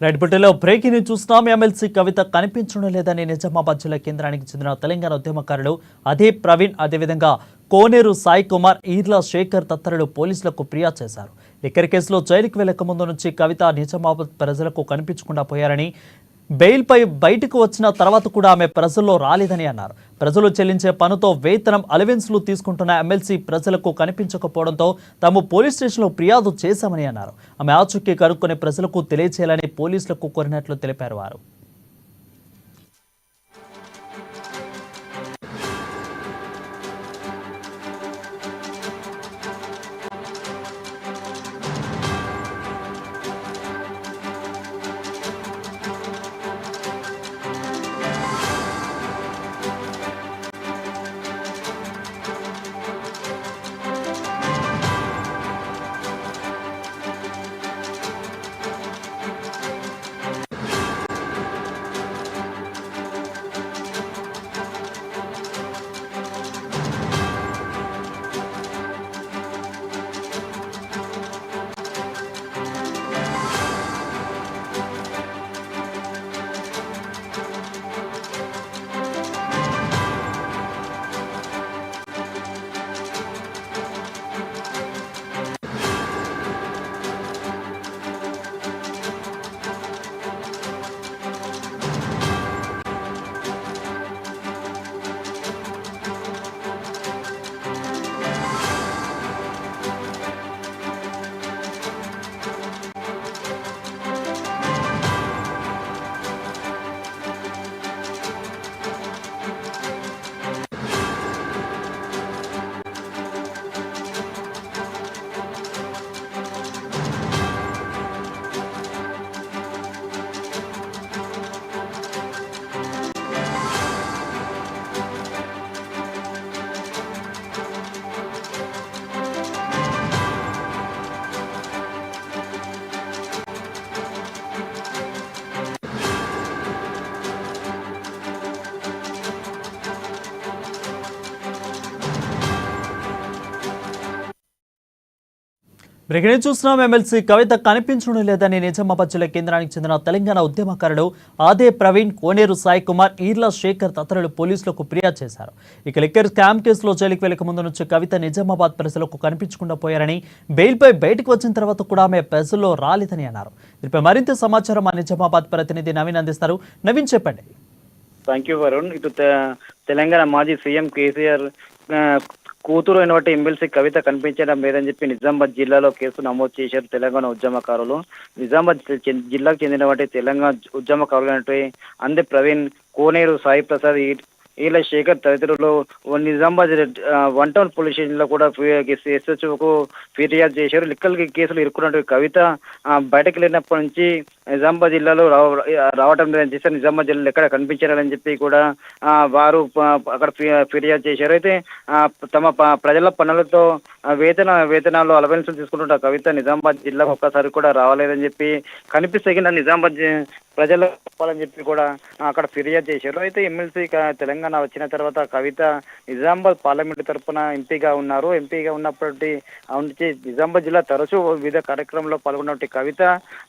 Right బుట్టెలో breaking news చూస్తున్నాం. MLC కవిత కనిపించడం లేదని నిజామాబాద్ జిల్లా కేంద్రానికి చెందిన తెలంగాణ ఉద్యమకారులు అదే ప్రవీణ్, అదేవిధంగా కోనేరు సాయి కుమార్, ఈర్ల శేఖర్ తదితరులు పోలీసులకు ఫిర్యాదు చేశారు. లిక్కర్ కేసులో జైలుకు వెళ్లక ముందు నుంచి కవిత నిజామాబాద్ ప్రజలకు కనిపించకుండా పోయారని, బెయిల్పై బయటకు వచ్చిన తర్వాత కూడా ఆమె ప్రజల్లో రాలేదని అన్నారు. ప్రజలు చెల్లించే పనుతో వేతనం, అలవెన్స్లు తీసుకుంటున్న ఎమ్మెల్సీ ప్రజలకు కనిపించకపోవడంతో తాము పోలీస్ స్టేషన్లో ఫిర్యాదు చేశామని అన్నారు. ఆమె ఆచూకీ కనుక్కొని ప్రజలకు తెలియచేయాలని పోలీసులకు కోరినట్లు తెలిపారు వారు. బ్రేకింగ్ చూస్తున్నాం. ఎమ్మెల్సీ కవిత కనిపించడం లేదని నిజామాబాద్ జిల్లా కేంద్రానికి చెందిన తెలంగాణ ఉద్యమకారులు ఆదే ప్రవీణ్, కోనేరు సాయి కుమార్, ఈర్ల శేఖర్ తదితరులు పోలీసులకు ఫిర్యాదు చేశారు. ఇక లిక్కర్ స్కామ్ కేసులో జైలుకు వెళ్లక ముందు నుంచి కవిత నిజామాబాద్ ప్రజలకు కనిపించకుండా పోయారని, బెయిల్పై బయటకు వచ్చిన తర్వాత కూడా ఆమె ప్రజల్లో రాలేదని అన్నారు. దీనిపై మరింత సమాచారం మా నిజామాబాద్ ప్రతినిధి నవీన్ అందిస్తారు. నవీన్, చెప్పండి. Thank you Varun. ఇటు తెలంగాణ మాజీ సీఎం కేసీఆర్ కూతురు అయినటువంటి ఎమ్మెల్సీ కవిత కనిపించడం లేదని చెప్పి నిజామాబాద్ జిల్లాలో కేసు నమోదు చేశారు తెలంగాణ ఉద్యమకారులు. నిజామాబాద్ జిల్లాకు చెందినటువంటి తెలంగాణ ఉద్యమకారులు అయినటువంటి అందే ప్రవీణ్, కోనేరు సాయి ప్రసాద్, ఈల శేఖర్ తదితరులు నిజామాబాద్ 1 టౌన్ పోలీస్ స్టేషన్ లో కూడా ఎస్హెచ్ఓకు ఫిర్యాదు చేశారు. లిక్కర్ కేసులు ఇరుక్కున్నటువంటి కవిత బయటకు వెళ్ళినప్పటి నుంచి నిజామాబాద్ జిల్లాలో రావటం లేదని చేశారు. నిజామాబాద్ జిల్లాలో ఎక్కడ కనిపించారని చెప్పి కూడా వారు అక్కడ ఫిర్యాదు చేశారు. అయితే తమ ప్రజల పనులతో వేతనాలు అలవెన్స్ తీసుకుంటున్న కవిత నిజామాబాద్ జిల్లాకు ఒక్కసారి కూడా రావాలేదని చెప్పి కనిపిస్తగిన నిజామాబాద్ ప్రజలు చెప్పాలని చెప్పి కూడా అక్కడ ఫిర్యాదు చేశారు. అయితే ఎమ్మెల్సీ తెలంగాణ వచ్చిన తర్వాత కవిత నిజామాబాద్ పార్లమెంట్ తరఫున ఎంపీగా ఉన్నారు. ఎంపీగా ఉన్నప్పటి నిజామాబాద్ జిల్లా తరచూ వివిధ కార్యక్రమంలో పాల్గొన్నటువంటి కవిత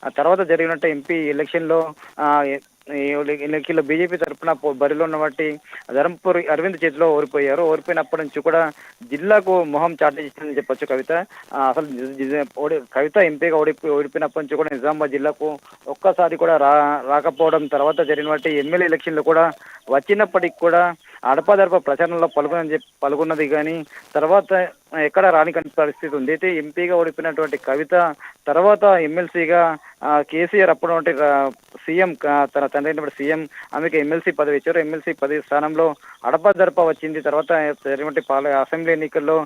ఆ తర్వాత జరిగినట్టు ఎంపీ ఎలక్షన్లో బీజేపీ తరఫున బరిలో ఉన్నటువంటి ధర్మపురి అరవింద్ చేతిలో ఓడిపోయారు. ఓడిపోయినప్పటి నుంచి కూడా జిల్లాకు మొహం చాటేసిందని చెప్పొచ్చు కవిత. అసలు కవిత ఎంపీగా ఓడిపోయినప్పటి నుంచి కూడా నిజామాబాద్ జిల్లాకు ఒక్కసారి కూడా రాకపోవడం, తర్వాత జరిగినటువంటి ఎమ్మెల్యే ఎలక్షన్లు కూడా వచ్చినప్పటికి కూడా అడపాదడప ప్రచారంలో పాల్గొన్నది కానీ తర్వాత ఎక్కడ రాని పరిస్థితి ఉంది. అయితే ఎంపీగా ఓడిపోయినటువంటి కవిత తర్వాత ఎమ్మెల్సీగా కేసీఆర్ అప్పుడు సీఎం తన తండ్రి అయినప్పుడు సీఎం ఆమెకు ఎమ్మెల్సీ పదవి ఇచ్చారు. ఎమ్మెల్సీ పదవి స్థానంలో అడపాదడప వచ్చింది. తర్వాత జరిగినటువంటి అసెంబ్లీ ఎన్నికల్లో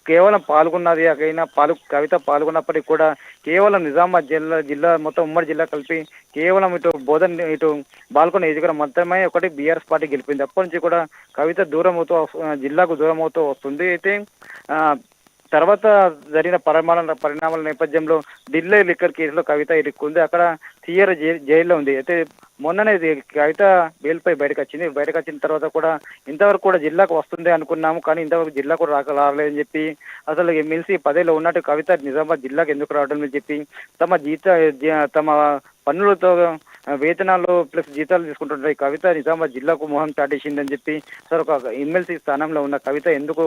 కేవలం పాల్గొన్నది అయినా కవిత పాల్గొన్నప్పటికీ కూడా కేవలం నిజామాబాద్ జిల్లా మొత్తం ఉమ్మడి జిల్లా కలిపి కేవలం ఇటు బోధన్, ఇటు బాల్కొండ నియోజకవర్గం మొత్తమే ఒకటి బీఆర్ఎస్ పార్టీ గెలిపింది. అప్పటి నుంచి కూడా కవిత జిల్లాకు దూరం అవుతూ వస్తుంది. అయితే తర్వాత జరిగిన పరిణామాల నేపథ్యంలో ఢిల్లీ లిక్కర్ కేసులో కవిత ఇరుక్కుంది. అక్కడ తీయర జైల్లో ఉంది. అయితే మొన్ననే కవిత బెయిల్పై బయటకు వచ్చిన తర్వాత కూడా ఇంతవరకు కూడా జిల్లాకు వస్తుంది అనుకున్నాము, కానీ ఇంతవరకు జిల్లా కూడా రాలేదని చెప్పి అసలు ఎమ్మెల్సీ పదేలో ఉన్నట్టు కవిత నిజామాబాద్ జిల్లాకు ఎందుకు రావడం అని చెప్పి తమ పన్నులతో వేతనాలు ప్లస్ జీతాలు తీసుకుంటున్న ఈ కవిత నిజామాబాద్ జిల్లాకు మొహం చాటేసిందని చెప్పి సార్ ఒక ఎమ్మెల్సీ స్థానంలో ఉన్న కవిత ఎందుకు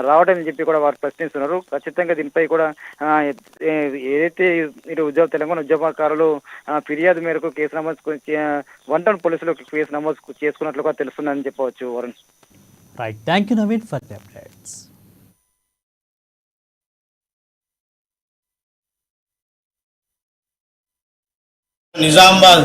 రావడం అని చెప్పి కూడా వారు ప్రశ్నిస్తున్నారు. ఖచ్చితంగా దీనిపై కూడా ఏదైతే మీరు తెలంగాణ ఉద్యమకారులు ఫిర్యాదు మేరకు కేసు నమోదు 1 టౌన్ పోలీసులు కేసు నమోదు చేసుకున్నట్లుగా తెలుస్తుందని చెప్పవచ్చు Varun. Right, thank you Naveen for the updates. Nizamabad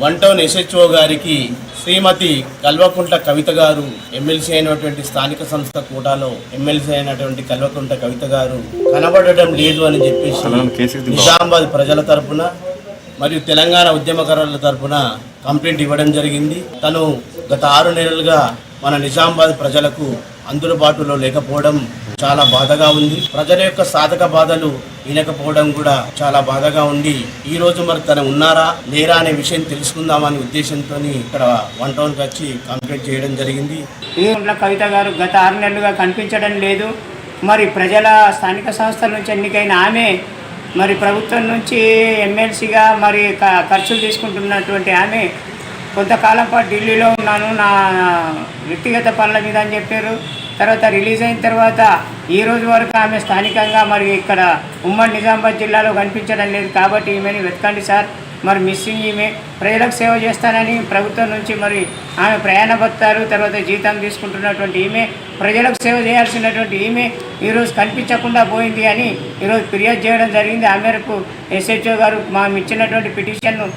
1 town SHO గారికి శ్రీమతి కల్వకుంట్ల కవిత గారు ఎమ్మెల్సీ అయినటువంటి స్థానిక సంస్థ కోటాలో ఎమ్మెల్సీ అయినటువంటి కల్వకుంట్ల కవిత గారు కనబడటం లేదు అని చెప్పేసి నిజామాబాద్ ప్రజల తరపున మరియు తెలంగాణ ఉద్యమకారుల తరపున కంప్లైంట్ ఇవ్వడం జరిగింది. తను గత 6 నెలలుగా మన నిజామాబాద్ ప్రజలకు అందుబాటులో లేకపోవడం చాలా బాధగా ఉంది. ప్రజల యొక్క సాధక బాధలు వినకపోవడం కూడా చాలా బాధగా ఉంది. ఈ రోజు మరి తను ఉన్నారా లేరా అనే విషయం తెలుసుకుందామనే ఉద్దేశంతో ఇక్కడ 1 టౌన్కి వచ్చి కంప్లైంట్ చేయడం జరిగింది. కవిత గారు గత 6 నెలలుగా కనిపించడం లేదు. మరి ప్రజల స్థానిక సంస్థల నుంచి ఎన్నికైన ఆమె మరి ప్రభుత్వం నుంచి ఎమ్మెల్సీగా మరి ఖర్చులు తీసుకుంటున్నటువంటి ఆమె కొంతకాలం పాటు ఢిల్లీలో ఉన్నాను నా వ్యక్తిగత పనుల మీద అని చెప్పారు. తర్వాత రిలీజ్ అయిన తర్వాత ఈ రోజు వరకు ఆమె స్థానికంగా మరి ఇక్కడ ఉమ్మడి నిజామాబాద్ జిల్లాలో కనిపించడం లేదు. కాబట్టి ఈమెని వెతకండి సార్, మరి మిస్సింగ్ ఈమె ప్రజలకు సేవ చేస్తానని ప్రభుత్వం నుంచి మరి ఆమె ప్రయాణ భత్తారు తర్వాత జీతం తీసుకుంటున్నటువంటి ఈమె ప్రజలకు సేవ చేయాల్సినటువంటి ఈమె ఈరోజు కనిపించకుండా పోయింది అని ఈరోజు ఫిర్యాదు చేయడం జరిగింది. ఆ మేరకు SHO గారు మేము ఇచ్చినటువంటి పిటిషన్ను